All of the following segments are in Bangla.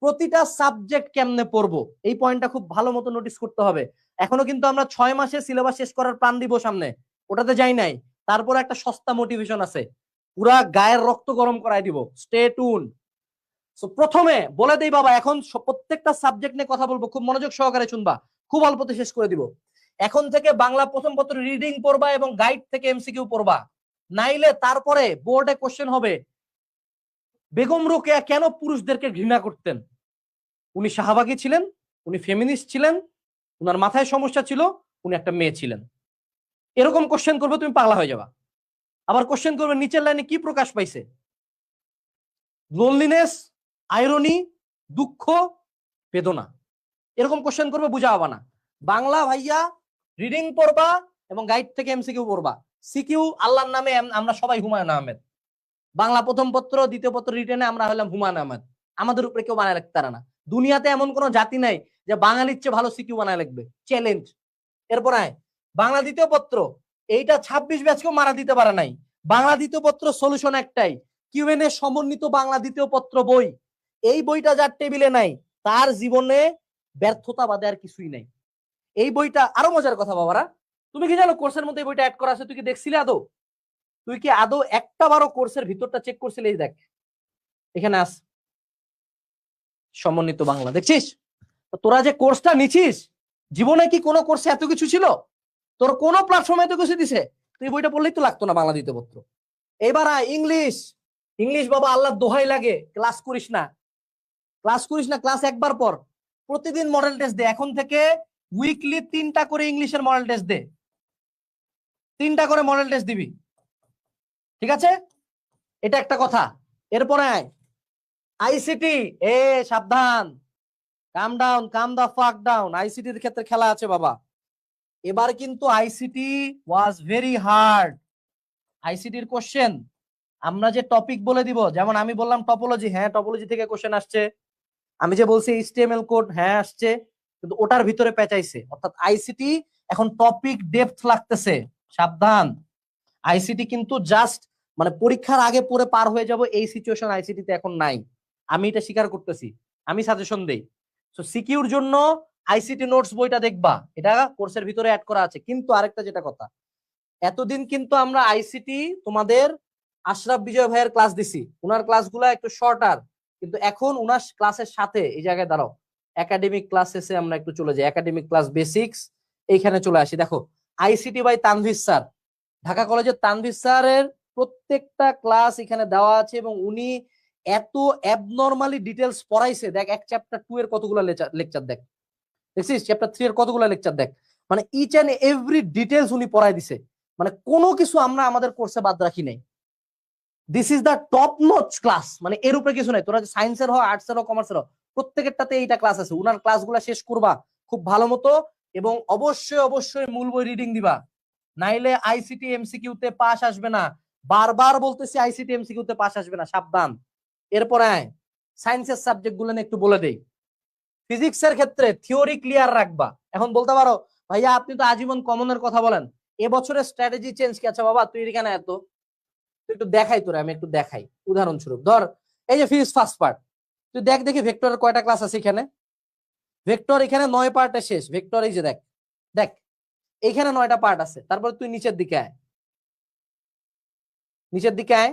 প্রতিটা সাবজেক্ট কেমনে পড়বো এই পয়েন্টটা খুব ভালো মতো নোটিস করতে হবে। এখনো কিন্তু আমরা 6 মাসে সিলেবাস শেষ করার প্ল্যান দিব সামনে, ওটাতে যাই নাই। তারপর একটা সস্তা মোটিভেশন আছে, পুরা গায়ের রক্ত গরম করাই দিব, স্টে টুন। সো প্রথমে বলে দেই বাবা, এখন প্রত্যেকটা সাবজেক্ট নিয়ে কথা বলবো, খুব মনোযোগ সহকারে শুনবা, খুব অল্পতে শেষ করে দিব। এখন থেকে বাংলা প্রথম পত্র রিডিং পড়বা এবং গাইড থেকে এমসিকিউ পড়বা, নাইলে তারপরে বোর্ডে কোশ্চেন হবে বেগম রোকেয়া কেন পুরুষদেরকে ঘৃণা করতেন। উনি শাহবাগী ছিলেন, উনি ফেমিনিস্ট ছিলেন, উনার মাথায় সমস্যা ছিল, উনি একটা মেয়ে ছিলেন। এরকম কোশ্চেন করবে, তুমি পাগলা হয়ে যাবা। আবার কোশ্চেন করবে নিচের লাইনে কি প্রকাশ পাইছে, লোনলিনেস, আইরনি, দুঃখ, বেদনা, এরকম কোশ্চেন করবে, বুঝাবা না। বাংলা ভাইয়া রিডিং পড়বা এবং গাইড থেকে এমসিকিউ পড়বা। সিকিউ আল্লাহর নামে আমরা সবাই হুমায়ুন আহমেদ, বাংলা প্রথম পত্র দ্বিতীয় পত্র রিটেনে আমরা হলাম হুমায়ুন আহমেদ, আমাদের উপরে কেউ বানায় লিখতে পারে না। দুনিয়াতে এমন কোন জাতি নাই যে বাঙালির চেয়ে ভালো সিকিউ বানায় লিখবে, চ্যালেঞ্জ। এরপর বাংলা দ্বিতীয় পত্র, এইটা 26 ব্যাচকেও মারা দিতে পারে নাই। বাংলা দ্বিতীয় পত্র সলিউশন একটাই, কিউএনএ সমন্বিত বাংলা দ্বিতীয় পত্র বই। এই বইটা যার টেবিলে নাই তার জীবনে ব্যর্থতা বাদে আর কিছুই নাই। এই বইটা আরো মজার কথা বাবারা, তুমি কি জানো কোর্সের মধ্যে এই বইটা অ্যাড করা আছে? তুই কি দেখছিলি আদৌ? তুই কি আদৌ একটা বারো কোর্সের ভিতরটা চেক করছিলি? এই দেখ, এখানে আস সমন্বিত বাংলা, দেখছিস? তোরা যে কোর্সটা নিছিস, জীবনে কি কোনো কোর্সে এত কিছু ছিল? তোর কোন প্ল্যাটফর্মে এত কিছু দিছে? তুই বইটা পড়লেই তো লাগতো না বাংলা দ্বিতীয় পত্র। এবার ইংলিশ, ইংলিশ বাবা আল্লাহ দোহাই লাগে, ক্লাস করিস না, ক্লাস করিস না, ক্লাস একবার পর। প্রতিদিন মডেল টেস্ট দে, এখন থেকে উইকলি 3টা করে ইংলিশের মডেল টেস্ট দে, 3টা করে মডেল টেস্ট দিবি, ঠিক আছে? এটা একটা কথা। এরপরে আইসিটি, এ সাবধান, কাম ডাউন, কাম দা ফাক ডাউন। আইসিটির ক্ষেত্রে খেলা আছে বাবা। এবার কিন্তু আইসিটি ওয়াজ ভেরি হার্ড। আইসিটির কোশ্চেন আমরা যে টপিক বলে দিব, যেমন আমি বললাম টপোলজি, হ্যাঁ টপোলজি থেকে কোশ্চেন আসছে। আমি যে বলছি এইচটিএমএল কোড, হ্যাঁ আসছে, কিন্তু ওটার ভিতরে পেঁচাইছে। অর্থাৎ আইসিটি এখন টপিক ডেপথ লাগতেছে, সাবধান। আইসিটি কিন্তু জাস্ট মানে পরীক্ষার আগে পড়ে পার হয়ে যাব, এই সিচুয়েশন আইসিটিতে এখন নাই। আমি এটা স্বীকার করতেছি, আমি সাজেশন দেই। সো সিকিউর জন্য আইসিটি নোটস বইটা দেখবা, এটা কোর্সের ভিতরে অ্যাড করা আছে। কিন্তু আরেকটা যেটা কথা, এতদিন কিন্তু আমরা আইসিটি তোমাদের আশরাফ বিজয় ভাইয়ের ক্লাস দিছি, উনার ক্লাসগুলো একটু শর্টার, কিন্তু এখন উনার ক্লাসের সাথে এই জায়গায় দাঁড়াও, একাডেমিক ক্লাসেসে আমরা একটু চলে যাই, একাডেমিক ক্লাস বেসিক্স এইখানে চলে আসি। দেখো ICT by Tanvir sir, Dhaka কলেজের তানভীর স্যারের প্রত্যেকটা ক্লাস এখানে দেওয়া আছে, এবং উনি এত অ্যাবনরমালি ডিটেলস পড়াইছে। দেখ এক চ্যাপ্টার 2 এর কতগুলো লেকচার দেখ, দেখছিস? চ্যাপ্টার 3 এর কতগুলো লেকচার দেখ, মানে ইচ এন্ড এভরি ডিটেলস উনি পড়াই দিছে, মানে কোনো কিছু আমরা আমাদের কোর্সে বাদ রাখি নাই। This is the top notch class, মানে এর উপরে কিছু নাই। তোরা সায়েন্সের হোক, আর্টসের হোক, কমার্সের হোক, প্রত্যেকটাতে এইটা ক্লাস আছে। উনার ক্লাসগুলো শেষ করবা খুব ভালো মতো, এবং অবশ্যই অবশ্যই মূল বই রিডিং দিবা, নাইলে আইসিটি এমসিকিউ তে পাস আসবে না। বারবার বলতেছি আইসিটি এমসিকিউ তে পাস আসবে না, সাবধান। এরপরে সায়েন্সের সাবজেক্ট গুলো একটু বলে দেই। ফিজিক্সের ক্ষেত্রে থিওরি ক্লিয়ার রাখবা। এখন বলতে পারো ভাইয়া আপনি তো আজীবন কমনের কথা বলেন, এবছরের স্ট্র্যাটেজি চেঞ্জ কি? আচ্ছা বাবা তুই এখানে এত একটু দেখাই, তোরে আমি একটু দেখাই উদাহরণস্বরূপ। ধর এই যে ফিজিক্স ফার্স্ট পার্ট, তুই দেখ দেখি ভেক্টরের কয়টা ক্লাস আছে এখানে। ভেক্টর এখানে 9 পার্টে শেষ, ভেক্টর এই যে দেখ, দেখ এখানে 9টা পার্ট আছে। তারপর তুই নিচের দিকে আয়, নিচের দিকে আয়,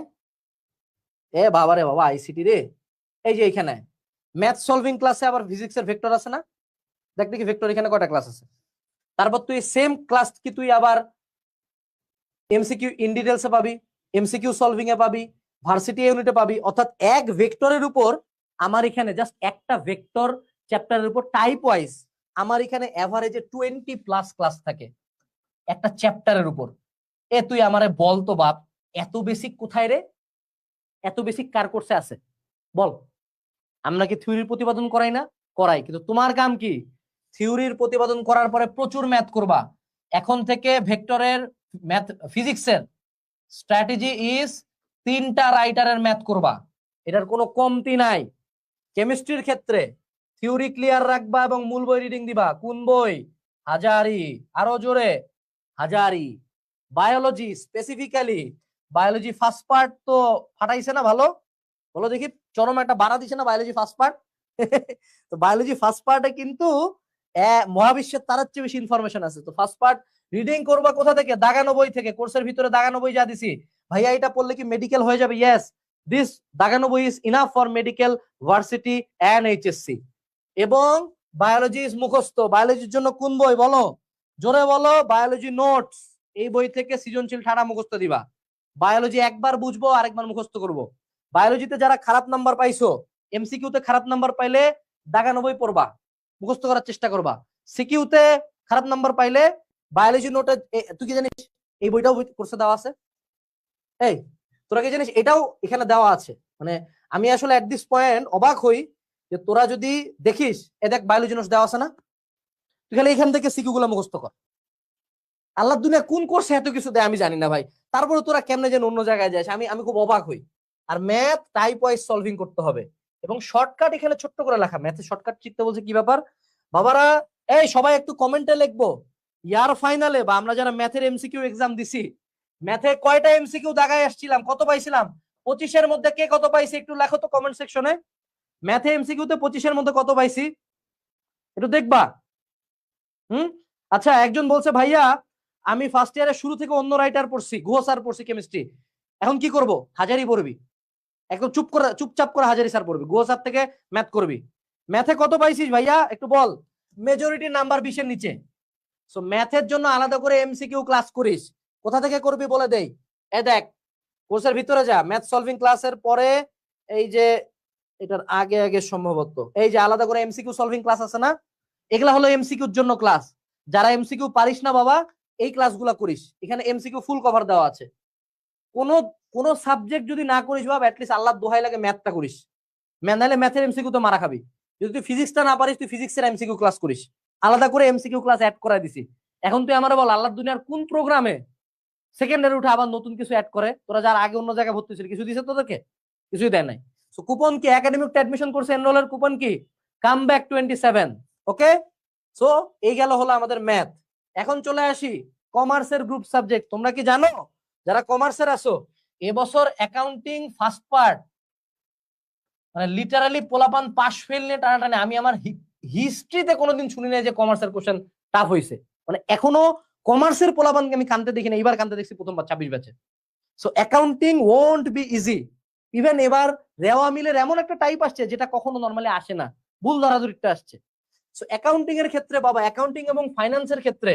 এ বাবা রে বাবা আইসিটি রে, এই যে এখানে ম্যাথ সলভিং ক্লাসে আবার ফিজিক্সের ভেক্টর আছে না? দেখ দেখি ভেক্টর এখানে কয়টা ক্লাস আছে। তারপর তুই সেম ক্লাস কি তুই আবার এমসিকিউ ইন ডিটেলসে পাবি, এমসিকিউ সলভিং এ পাবি, ভার্সিটি ইউনিটে পাবি। অর্থাৎ এক ভেক্টরের উপর আমার এখানে জাস্ট একটা ভেক্টর চ্যাপ্টারের উপর টাইপ ওয়াইজ আমার এখানে এভারেজে 20+ ক্লাস থাকে একটা চ্যাপ্টারের উপর। এ তুই আমারে বল তো বাপ, এত বেসিক কোথায় রে? এত বেসিক কার কোর্সে আছে বল? আমরা কি থিওরির প্রতিপাদন করাই না? করাই, কিন্তু তোমার কাম কি? থিওরির প্রতিপাদন করার পরে প্রচুর ম্যাথ করবা। এখন থেকে ভেক্টরের ম্যাথ, ফিজিক্সের স্ট্র্যাটেজি ইজ 3টা রাইটারের ম্যাথ করবা, এটার কোনো কমতি নাই। কেমিস্ট্রির ক্ষেত্রে থিওরি ক্লিয়ার রাখবা এবং মূল বই রিডিং দিবা। কোন বই? হাজারি, আরো জোরে হাজারি। Biology specifically, biology first part তো ফাটাইছে না ভালো, বলো দেখি, চরম একটা বাড়া দিছে না বায়োলজি ফার্স্ট পার্ট? তো বায়োলজি ফার্স্ট পার্টে কিন্তু মহাবিশ্বের তার চেয়ে বেশি ইনফরমেশন আছে। তো ফার্স্ট পার্ট রিডিং করবা কোথা থেকে? দাগানো বই থেকে। কোর্সের ভিতরে দাগানো বই যা দিছি, ভাইয়া এটা পড়লে কি মেডিকেল হয়ে যাবে? ইয়েস, দিস দাগানো বই is enough for medical, varsity and HSC. এবং বায়োলজি ইজ মুখস্থ। বায়োলজির জন্য কোন বই বলো, জোরে বলো? Biology notes. এই বই থেকে সৃজনশীল ঠাড়া মুখস্থ দিবা। বায়োলজি একবার বুঝবো, আরেকবার মুখস্থ করবো। বায়োলজিতে যারা খারাপ নাম্বার পাইছো, এমসিকিউতে খারাপ নাম্বার পাইলে দাগানো বই পড়বা, মুখস্থ করার চেষ্টা করবা। সিকিউতে খারাপ নাম্বার পাইলে বায়োলজি নোটে, তুই কি জানিস এই বইটাও কোর্সে দেওয়া আছে? এই তোরা কি জানিস এটাও এখানে দেওয়া আছে? মানে আমি আসলে এট দিস পয়েন্ট অবাক হই যে তোরা যদি দেখিস, এ দেখ বায়োলজি নোটস দেওয়া আছে না, তুই খালি এখান থেকে সিকিউ গুলো মুখস্থ কর। আল্লাহ দুনিয়া কোন কোর্সে এত কিছু দেয় আমি জানি না ভাই, তারপরে তোরা কেমনে যেন অন্য জায়গায় যাস, আমি খুব অবাক হই। আর ম্যাথ টাইপ ওয়াইজ সলভিং করতে হবে, এবং শর্টকাট এখানে ছোট্ট করে লেখা। ম্যাথে শর্টকাট শিখতে বলছে, কি ব্যাপার বাবারা? এই সবাই একটু কমেন্টে লিখবো, ইয়ার ফাইনালে বা আমরা যারা ম্যাথের এমসিকিউ এক্সাম দিছি, ম্যাথে কয়টা এমসিকিউ দাগায় আসছিলাম, কত পাইছিলাম? 25-এর মধ্যে কে কত পাইছে একটু লেখো তো কমেন্ট সেকশনে। ম্যাথে এমসিকিউতে 25-এর মধ্যে কত পাইছি একটু দেখবা। আচ্ছা, একজন বলছে ভাইয়া আমি ফার্স্ট ইয়ারের শুরু থেকে অন্য রাইটার পড়ছি, গুহ স্যার পড়ছি কেমিস্ট্রি, এখন কি করব? হাজারি পড়বি, একদম চুপচাপ করে হাজারি স্যার পড়বি, গুহ স্যার থেকে ম্যাথ করবি। ম্যাথে কত পাইছিস ভাইয়া একটু বল? মেজরিটি নাম্বার 20-এর নিচে। সো ম্যাথের জন্য আলাদা করে এমসিকিউ ক্লাস করিস, কোথা থেকে করবি বলে দেই। দেখ কোর্সের ভিতরে যা, ম্যাথ সলভিং ক্লাসের পরে এই যে এটার আগে আগে সম্ভবত এই যে আলাদা করে এমসিকিউ সলভিং ক্লাস আছে না, এগুলা হলো এমসিকিউর জন্য ক্লাস। যারা এমসিকিউ পারিস না বাবা, এই ক্লাসগুলা করিস, এখানে এমসিকিউ ফুল কভার দেওয়া আছে। কোন সাবজেক্ট যদি না করিস বাবা, অ্যাটলিস্ট আল্লাহ দোহাই লাগে ম্যাথটা করিস। নাহলে ম্যাথের এমসিকিউ তো মারা খাবি। যদি তুই ফিজিক্সটা না পারিস, তুই ফিজিক্সের এমসিকিউ ক্লাস করিস, আলাদা করে এমসিকিউ ক্লাস অ্যাড করাই দিছি। এখন তুই আমার বল, আল্লাহ দুনিয়ার কোন প্রোগ্রামে সেকেন্ডারি উঠে আবার নতুন কিছু অ্যাড করে? তোরা যারা আগে অন্য জায়গায় ভর্তি ছিল, কিছু দিছে তোদেরকে? কিছুই দেয় নাই। সো কুপন কি? একাডেমিক অ্যাডমিশন কোর্সে এনরোলের কুপন কি? কাম ব্যাক 27। ওকে, সো এই গেল হলো আমাদের ম্যাথ। এখন চলে আসি কমার্সের গ্রুপ সাবজেক্ট। তোমরা কি জানো যারা কমার্সের আছো, এবছর অ্যাকাউন্টিং ফার্স্ট পার্ট মানে লিটারালি পোলাপান পাস ফেল নিয়ে টানাটানি। আমি আমার হিস্ট্রিতে কোনোদিন শুনি নাই যে কমার্সের কোশ্চেন টাফ হয়েছে। মানে এখনো কমার্সের পোলাপানকে আমি কানতে দেখি না, এবার কানতে দেখছি প্রথমবার 26 ব্যাচে। So accounting won't be easy. Even এবার রেওয়া মিলের এমন একটা টাইপ আসছে যেটা কখনো নরমালি আসে না, ভুল ধরাধরিটা আসছে। সো অ্যাকাউন্টিং এর ক্ষেত্রে বাবা, অ্যাকাউন্টিং এবং ফাইন্যান্সের ক্ষেত্রে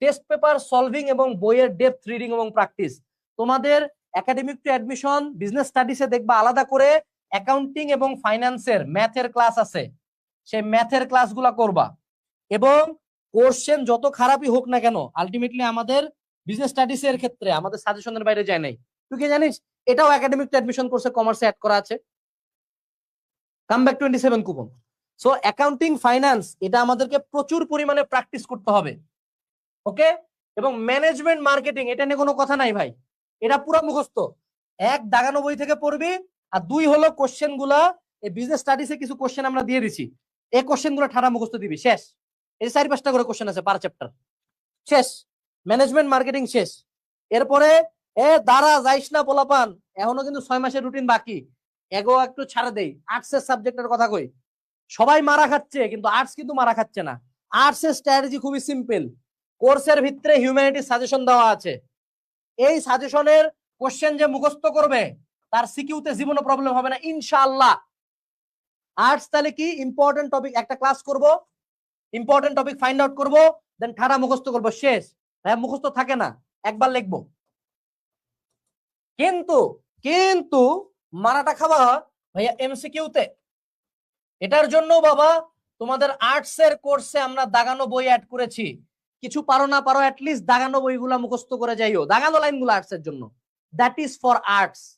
টেস্ট পেপার সলভিং এবং বইয়ের ডেপথ রিডিং এবং প্র্যাকটিস, তোমাদের একাডেমিক টু অ্যাডমিশন বিজনেস স্টাডিজে দেখবা আলাদা করে অ্যাকাউন্টিং এবং ফাইন্যান্সের ম্যাথের ক্লাস আছে, সেই ম্যাথের ক্লাসগুলো করবা। এবং কোশ্চেন যত খারাপই হোক না কেন, আলটিমেটলি আমাদের বিজনেস স্টাডিজ এর ক্ষেত্রে আমাদের সাজেশনের বাইরে যায় নাই। তুই কি জানিস এটাও একাডেমিক টু অ্যাডমিশন কোর্সে কমার্সে অ্যাড করা আছে, come back 27 coupon. So accounting finance এটা আমাদেরকে প্রচুর পরিমাণে প্র্যাকটিস করতে হবে। ওকে, এবং ম্যানেজমেন্ট মার্কেটিং এটা নিয়ে কোনো কথা নাই ভাই, এটা পুরো মুখস্থ। এক, দাগানো বই থেকে পড়বি, আর দুই হলো কোশ্চেন গুলা এই বিজনেস স্টাডিজে কিছু কোশ্চেন আমরা দিয়ে দিছি, এই কোশ্চেন গুলো ঠাড়া মুখস্থ দিবি, শেষ। এই 4-5টা করে কোশ্চেন আছে পার চ্যাপ্টার, শেষ। ম্যানেজমেন্ট মার্কেটিং শেষ। এরপরে দাঁড়া যাইস না পোলাপান, এখনো কিন্তু 6 মাসের রুটিন বাকি, এগো একটু ছাড়া দেই। আর্টসের সাবজেক্টের কথা কই, সবাই মারা খাচ্ছে কিন্তু আর্টস কিন্তু মারা খাচ্ছে না। আর্টসের স্ট্র্যাটেজি খুবই সিম্পল, কোর্সের ভিতরে হিউম্যানিটি সাজেশন দেওয়া আছে, এই সাজেশনের কোশ্চেন যে মুখস্থ করবে তার সিকিউতে জীবনে প্রবলেম হবে না ইনশাআল্লাহ। আর্টস তাহলে কি ইম্পর্টেন্ট টপিক একটা ক্লাস করব, ইম্পর্টেন্ট টপিক ফাইন্ড আউট করব, দেন ঠাড়া মুখস্থ করব, শেষ। হ্যাঁ মুখস্থ থাকে না, একবার লিখবো। কিন্তু কিন্তু মারাটা খাওয়া ভাইয়া এমসিকিউতে। এটার জন্য বাবা তোমাদের আর্টস এর কোর্সে আমরা দাগানো বই অ্যাড করেছি। কিছু পারো না পারো, অ্যাটলিস্ট দাগানো বইগুলা মুখস্থ করে যাইও, দাগানো লাইনগুলো আর্টস এর জন্য, দ্যাট ইজ ফর আর্টস।